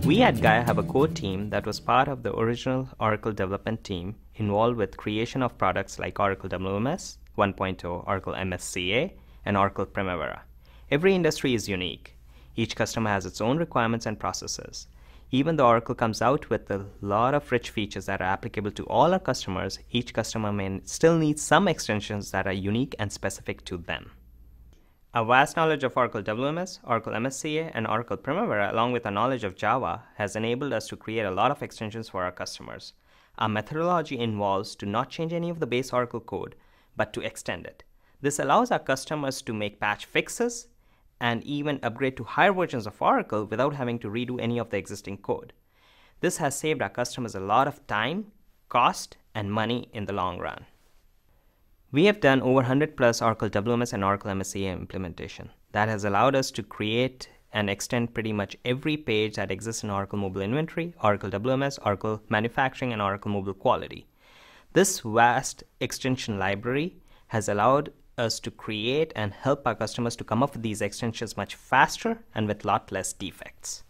We at Gaia have a core team that was part of the original Oracle development team involved with creation of products like Oracle WMS 1.0, Oracle MSCA, and Oracle Primavera. Every industry is unique. Each customer has its own requirements and processes. Even though Oracle comes out with a lot of rich features that are applicable to all our customers, each customer may still need some extensions that are unique and specific to them. Our vast knowledge of Oracle WMS, Oracle MSCA, and Oracle Primavera, along with our knowledge of Java, has enabled us to create a lot of extensions for our customers. Our methodology involves to not change any of the base Oracle code, but to extend it. This allows our customers to make patch fixes and even upgrade to higher versions of Oracle without having to redo any of the existing code. This has saved our customers a lot of time, cost, and money in the long run. We have done over 100 plus Oracle WMS and Oracle MSCA implementation. That has allowed us to create and extend pretty much every page that exists in Oracle Mobile Inventory, Oracle WMS, Oracle Manufacturing, and Oracle Mobile Quality. This vast extension library has allowed us to create and help our customers to come up with these extensions much faster and with a lot less defects.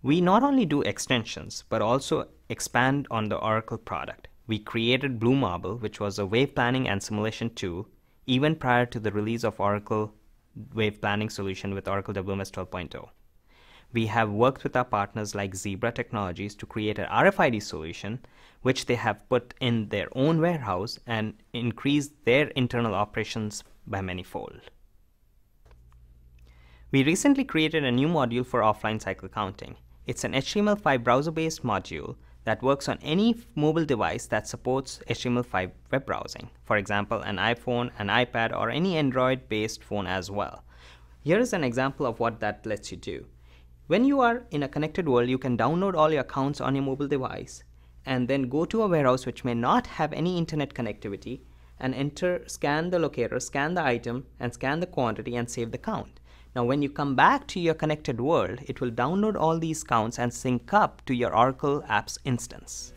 We not only do extensions, but also expand on the Oracle product. We created Blue Marble, which was a wave planning and simulation tool, even prior to the release of Oracle Wave Planning Solution with Oracle WMS 12.0. We have worked with our partners like Zebra Technologies to create an RFID solution, which they have put in their own warehouse and increased their internal operations by manyfold. We recently created a new module for offline cycle counting. It's an HTML5 browser-based module that works on any mobile device that supports HTML5 web browsing. For example, an iPhone, an iPad, or any Android-based phone as well. Here is an example of what that lets you do. When you are in a connected world, you can download all your accounts on your mobile device and then go to a warehouse which may not have any internet connectivity and scan the locator, scan the item, and scan the quantity and save the count. Now, when you come back to your connected world, it will download all these counts and sync up to your Oracle Apps instance.